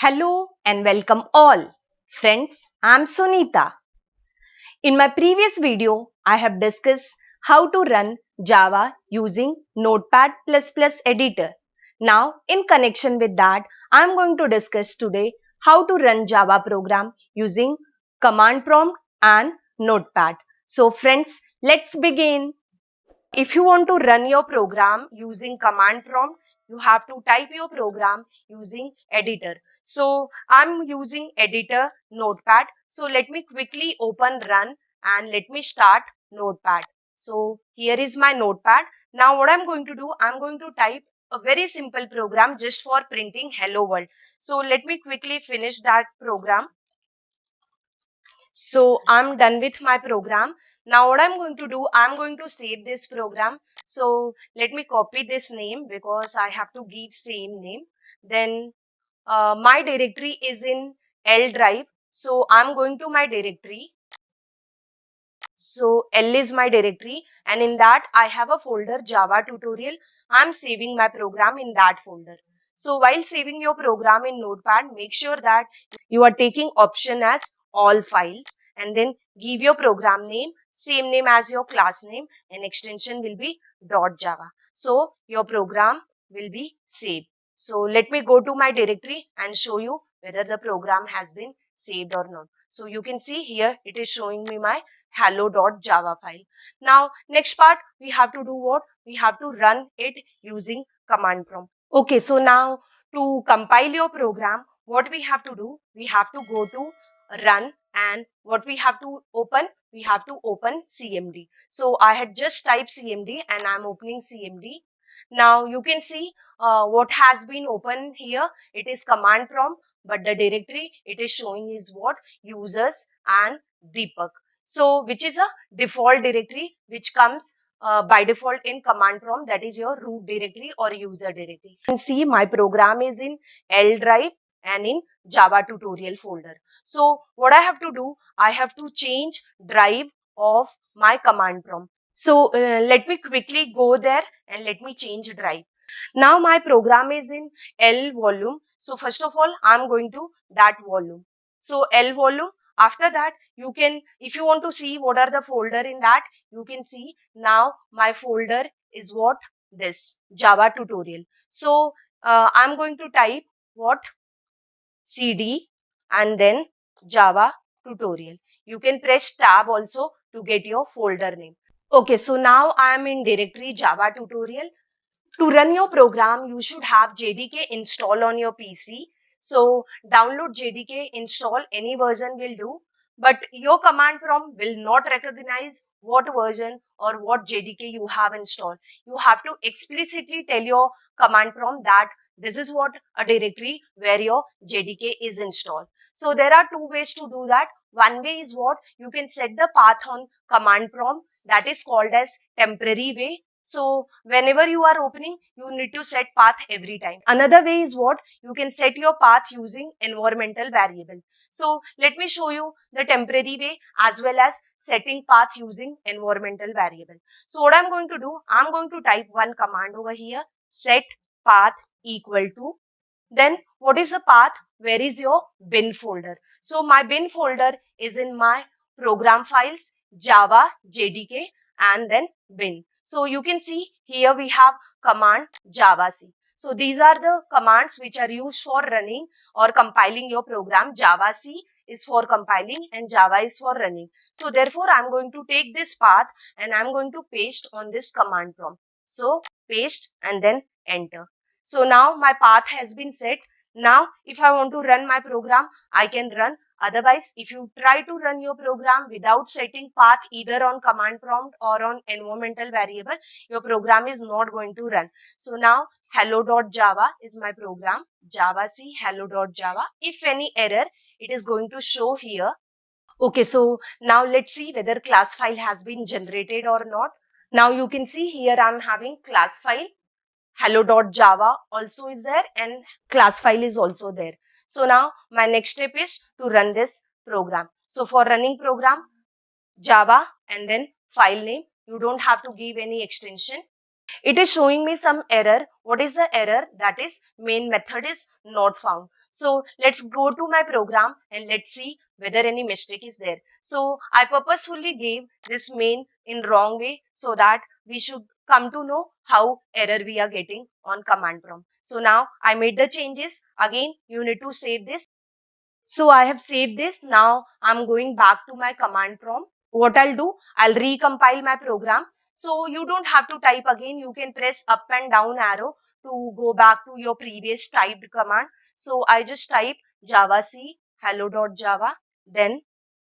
Hello and welcome all. Friends, I'm Sunita. In my previous video, I have discussed how to run Java using Notepad++ editor. Now, in connection with that, I'm going to discuss today how to run Java program using command prompt and Notepad. So friends, let's begin. If you want to run your program using command prompt, you have to type your program using editor. So I'm using editor Notepad. So let me quickly open run and let me start Notepad. So here is my Notepad. Now what I'm going to do, I'm going to type a very simple program just for printing hello world. So let me quickly finish that program. So I'm done with my program. Now what I'm going to do, I'm going to save this program. So let me copy this name because I have to give same name. Then my directory is in L drive. So I'm going to my directory. So L is my directory and in that I have a folder Java tutorial. I'm saving my program in that folder. So while saving your program in Notepad, make sure that you are taking option as all files and then give your program name, same name as your class name and extension will be .java. So your program will be saved. So let me go to my directory and show you whether the program has been saved or not. So you can see here it is showing me my hello.java file. Now next part we have to do what? We have to run it using command prompt. Okay, so now to compile your program, what we have to do? We have to go to run and what we have to open? We have to open CMD. So I had just typed CMD and I'm opening CMD. Now you can see what has been opened here. It is command prompt, but the directory it is showing is what? Users and Deepak. So which is a default directory which comes by default in command prompt, that is your root directory or user directory. You can see my program is in L drive and in Java tutorial folder. So what I have to do, I have to change drive of my command prompt. So let me quickly go there and let me change drive. Now my program is in L volume. So first of all, I'm going to that volume. So L volume. After that, you can, if you want to see what are the folder in that, you can see now my folder is what? This Java tutorial. So I'm going to type what? CD and then Java tutorial. You can press tab also to get your folder name. Okay, so now I am in directory Java tutorial. To run your program, you should have JDK installed on your PC. So download JDK, install any version will do. But your command prompt will not recognize what version or what JDK you have installed. You have to explicitly tell your command prompt that this is what a directory where your JDK is installed. So there are two ways to do that. One way is what? You can set the path on command prompt, that is called as temporary way. So whenever you are opening, you need to set path every time. Another way is what? You can set your path using environmental variable. So let me show you the temporary way as well as setting path using environmental variable. So what I'm going to do, I'm going to type one command over here, set path equal to, then what is the path? Where is your bin folder? So my bin folder is in my program files, Java, JDK and then bin. So you can see here we have command javac. So these are the commands which are used for running or compiling your program. Javac is for compiling and Java is for running. So therefore I'm going to take this path and I'm going to paste on this command prompt. So paste and then enter. So now my path has been set. Now if I want to run my program, I can run. Otherwise, if you try to run your program without setting path either on command prompt or on environmental variable, your program is not going to run. So now hello.java is my program. Javac hello.java. If any error, it is going to show here. Okay, so now let's see whether class file has been generated or not. Now you can see here I'm having class file. Hello.java also is there and class file is also there. So now my next step is to run this program. So for running program, Java and then file name, you don't have to give any extension. It is showing me some error. What is the error? That is main method is not found. So let's go to my program and let's see whether any mistake is there. So I purposefully gave this main in wrong way so that we should come to know how error we are getting on command prompt. So now I made the changes. Again, you need to save this. So I have saved this. Now I'm going back to my command prompt. What I'll do, I'll recompile my program. So you don't have to type again. You can press up and down arrow to go back to your previous typed command. So I just type javac hello.java. Then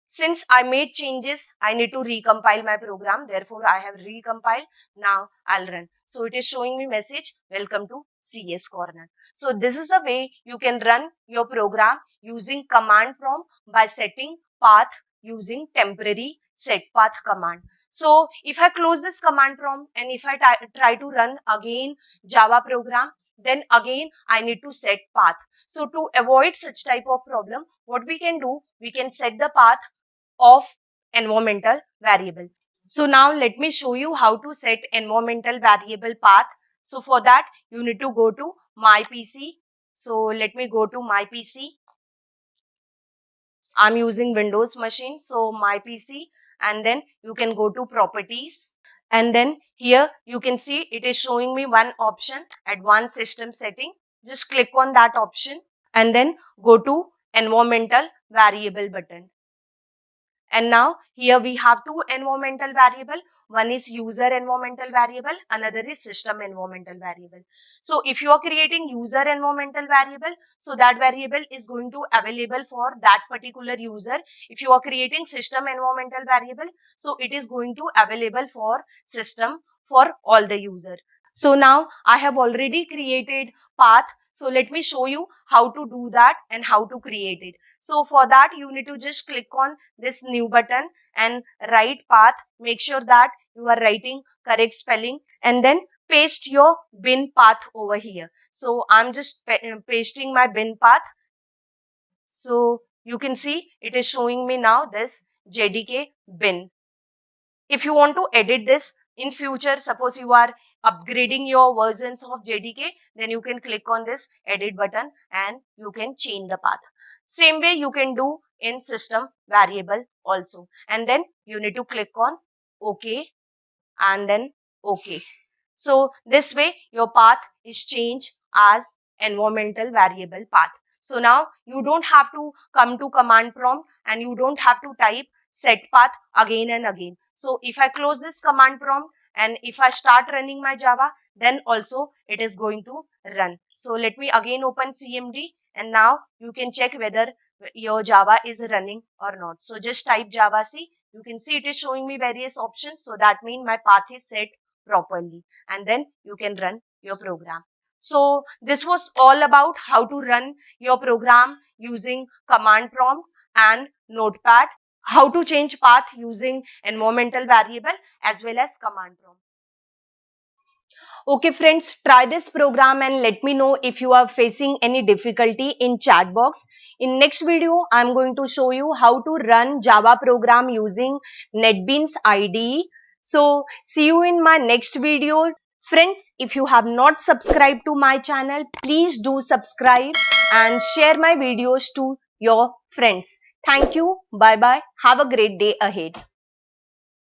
since I made changes, I need to recompile my program. Therefore, I have recompiled. Now I'll run. So it is showing me message, welcome to CS Corner. So this is the way you can run your program using command prompt by setting path using temporary set path command. So if I close this command prompt and if I try to run again Java program, then again I need to set path. So to avoid such type of problem, what we can do, we can set the path of environmental variable. So now let me show you how to set environmental variable path. So for that you need to go to my PC. So let me go to my PC. I'm using Windows machine, so my PC, and then you can go to properties, and then here you can see it is showing me one option, advanced system setting. Just click on that option and then go to environmental variable button. And now here we have two environmental variable. One is user environmental variable, another is system environmental variable. So if you are creating user environmental variable, so that variable is going to available for that particular user. If you are creating system environmental variable, so it is going to available for system for all the user. So now I have already created path. So let me show you how to do that and how to create it. So for that you need to just click on this new button and write path. Make sure that you are writing correct spelling and then paste your bin path over here. So I'm just pasting my bin path. So you can see it is showing me now this JDK bin. If you want to edit this in future, suppose you are upgrading your versions of JDK, then you can click on this edit button and you can change the path. Same way you can do in system variable also. And then you need to click on OK and then OK. So this way your path is changed as environmental variable path. So now you don't have to come to command prompt and you don't have to type set path again and again. So if I close this command prompt and if I start running my Java, then also it is going to run. So let me again open CMD and now you can check whether your Java is running or not. So just type javac. You can see it is showing me various options. So that means my path is set properly and then you can run your program. So this was all about how to run your program using command prompt and notepad, how to change path using environmental variable as well as command prompt. Okay friends, try this program and let me know if you are facing any difficulty in chat box. In next video, I am going to show you how to run Java program using NetBeans IDE. So see you in my next video. Friends, if you have not subscribed to my channel, please do subscribe and share my videos to your friends. Thank you. Bye bye. Have a great day ahead.